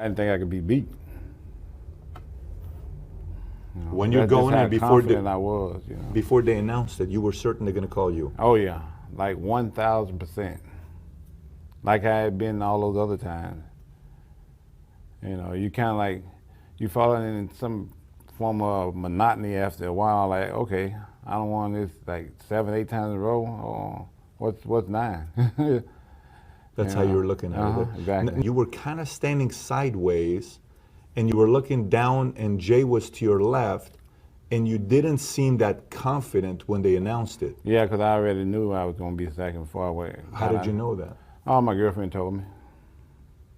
didn't think I could be beat. When you're going in before I was, before they announced it, you were certain they're going to call you. Oh yeah, like 1,000%. Like I had been all those other times. You kind of like, you fall in some form of monotony after a while. Like, okay, I don't want this like 7, 8 times in a row. Or what's 9? That's how you were looking at it. Exactly. You were kind of standing sideways, and you were looking down, and Jay was to your left, and you didn't seem that confident when they announced it. Yeah, because I already knew I was going to be second far away. How did you know that? Oh, my girlfriend told me.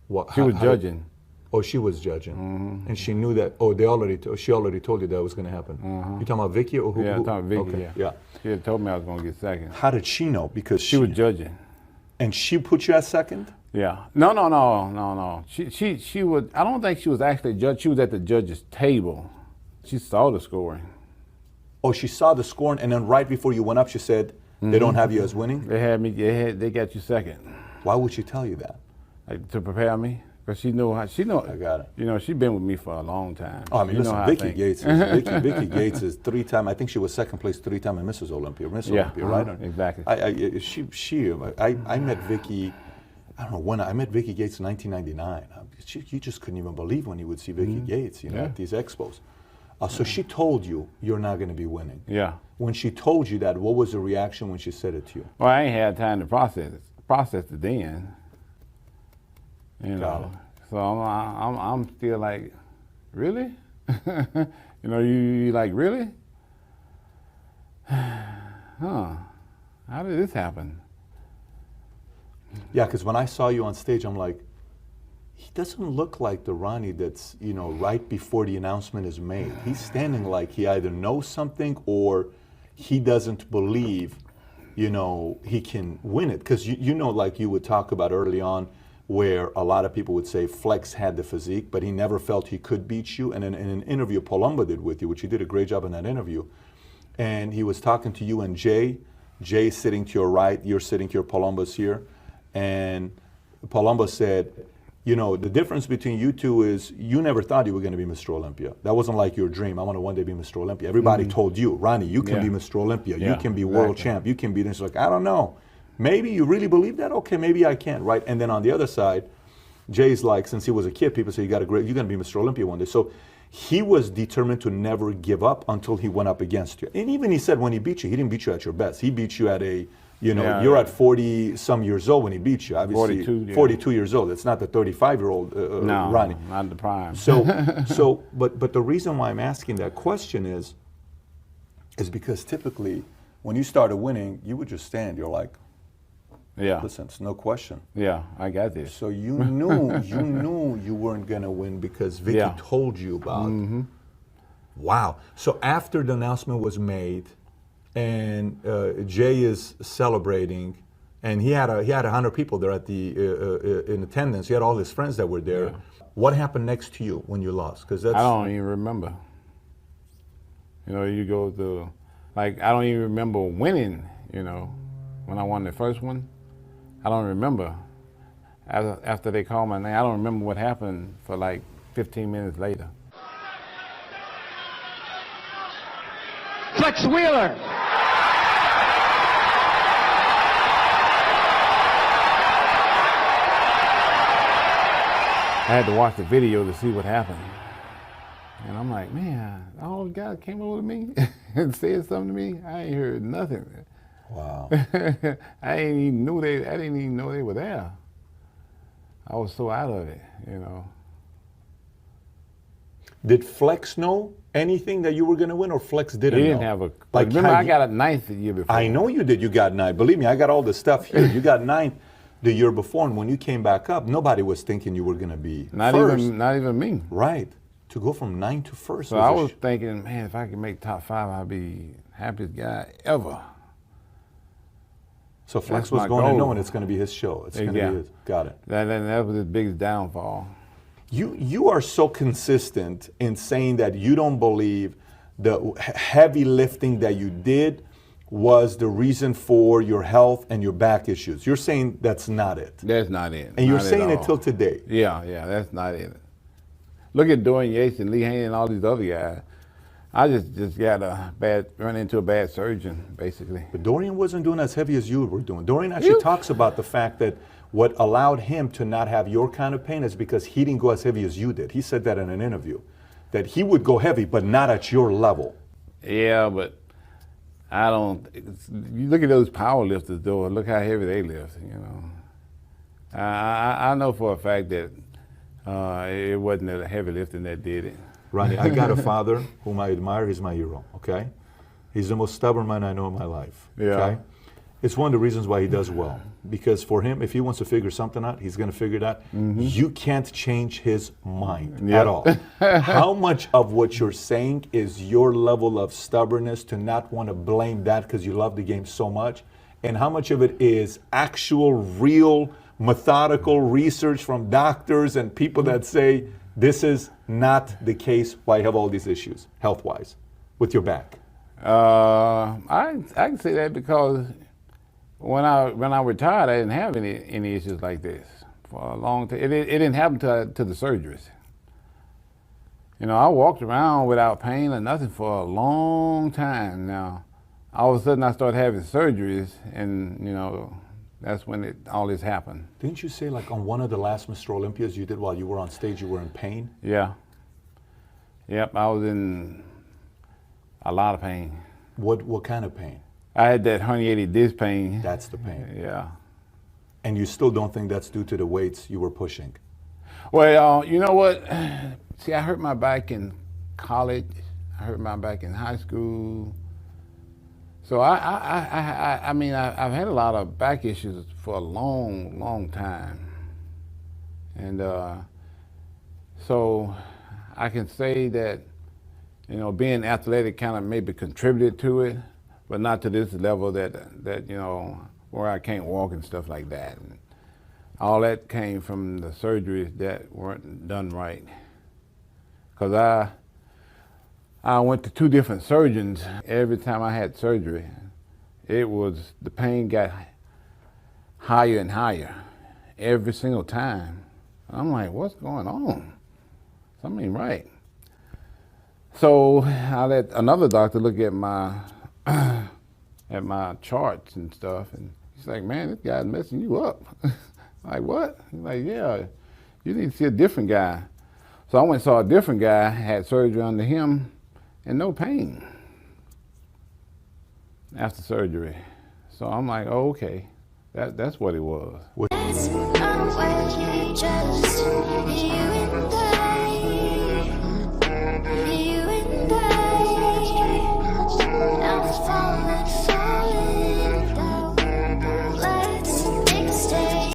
What? She was judging. Oh, she was judging, and she knew that. Oh, she already told you that was going to happen. You talking about Vicky or who? Yeah, I'm talking about Vicky. Okay. Yeah. She had told me I was going to get second. How did she know? Because she was judging. And she put you at second? Yeah. No. She was. I don't think she was actually a judge. She was at the judge's table. She saw the scoring. Oh, she saw the scoring, and then right before you went up, she said, "They don't have you as winning." They had me. They got you second. Why would she tell you that? Like, to prepare me, because she knew how. She know. I got it. She's been with me for a long time. Oh, I mean, listen, Vicky Gates. Vicky Gates is 3-time. I think she was second place 3-time in Mrs. Olympia. Olympia, right? Exactly. I met Vicky. I don't know when I met Vicky Gates in 1999. You just couldn't even believe when you would see Vicky Gates, at these expos. So she told you you're not going to be winning. Yeah. When she told you that, what was the reaction when she said it to you? Well, I ain't had time to process it then. So I'm still like, really? You like, really? Huh? How did this happen? Yeah, because when I saw you on stage, I'm like, he doesn't look like the Ronnie that's, right before the announcement is made. He's standing like he either knows something or he doesn't believe, he can win it. Because, like you would talk about early on, where a lot of people would say Flex had the physique, but he never felt he could beat you. And in an interview Palumbo did with you, which he did a great job in that interview, and he was talking to you and Jay. Jay's sitting to your right, you're sitting here, Palumbo's here. And Palumbo said, the difference between you two is you never thought you were going to be Mr. Olympia. That wasn't like your dream. I want to one day be Mr. Olympia. Everybody told you, Ronnie, you can be Mr. Olympia. You can be world champ. You can be this. Like, I don't know. Maybe you really believe that? Okay, maybe I can, right? And then on the other side, Jay's like, since he was a kid, people say, you're going to be Mr. Olympia one day. So he was determined to never give up until he went up against you. And even he said when he beat you, he didn't beat you at your best. He beat you at you're at 40-some years old when he beat you. Obviously, 42 years old. It's not the 35-year-old no, Ronnie. Not the prime. But the reason why I'm asking that question is because typically when you started winning, you would just stand. You're like, listen, it's no question. Yeah, I got this. So you knew you weren't gonna win because Vicky told you about it. Wow. So after the announcement was made, and Jay is celebrating, and he had 100 people there at in attendance. He had all his friends that were there. Yeah. What happened next to you when you lost? Because I don't even remember. You go through, I don't even remember winning. When I won the first one, I don't remember. After they called my name, I don't remember what happened for 15 minutes later. Flex Wheeler. I had to watch the video to see what happened. And I'm like, man, all the guys came over to me and said something to me. I ain't heard nothing. Wow. I didn't even know they were there. I was so out of it, Did Flex know anything that you were going to win, or Flex didn't know? He didn't have a... remember, I got a 9th the year before. I know you did. You got 9. Believe me, I got all the stuff here. You got 9th the year before, and when you came back up, nobody was thinking you were going to be first. Not even me. Right. To go from 9 to first. So I was thinking, man, if I could make top 5, I'd be happiest guy ever. So Flex was going to know, and it's going to be his show. It's going to be his. Got it. That was his biggest downfall. You are so consistent in saying that you don't believe the heavy lifting that you did was the reason for your health and your back issues. You're saying that's not it. That's not it. And you're saying it till today. Yeah, that's not it. look at Dorian Yates and Lee Haney and all these other guys. I just got run into a bad surgeon, basically. But Dorian wasn't doing as heavy as you were doing. Dorian actually talks about the fact that what allowed him to not have your kind of pain is because he didn't go as heavy as you did. He said that in an interview, that he would go heavy, but not at your level. Yeah, but I don't. You look at those power lifters, though. Look how heavy they lift. You know, I know for a fact that it wasn't the heavy lifting that did it. Ronnie, I got a father whom I admire. He's my hero, okay? He's the most stubborn man I know in my life, Yeah. okay? It's one of the reasons why he does well. Because for him, if he wants to figure something out, he's going to figure it out. You can't change his mind at all. How much of what you're saying is your level of stubbornness to not want to blame that because you love the game so much? And how much of it is actual, real, methodical research from doctors and people that say, this is not the case why you have all these issues, health-wise, with your back? I can say that because when I retired, I didn't have any issues like this for a long time. It didn't happen to the surgeries. You know, I walked around without pain or nothing for a long time. Now, all of a sudden I started having surgeries, and you know, that's when all this happened. Didn't you say like on one of the last Mr. Olympias you did while you were on stage, you were in pain? Yeah. Yep, I was in a lot of pain. What kind of pain? I had that herniated disc pain. That's the pain. Yeah. And you still don't think that's due to the weights you were pushing? Well, you know what? See, I hurt my back in college. I hurt my back in high school. So I mean, I've had a lot of back issues for a long, long time. And so I can say that, you know, being athletic kind of maybe contributed to it, but not to this level that you know, where I can't walk and stuff like that. And all that came from the surgeries that weren't done right. Because I went to 2 different surgeons. Every time I had surgery, the pain got higher and higher every single time. I'm like, what's going on? Something ain't right. So I let another doctor look at my charts and stuff, and he's like, man, this guy's messing you up. Like, what? He's like, yeah, you need to see a different guy. So I went and saw a different guy, had surgery under him, and no pain after surgery. So I'm like, oh, okay, that's what it was. That's not what you just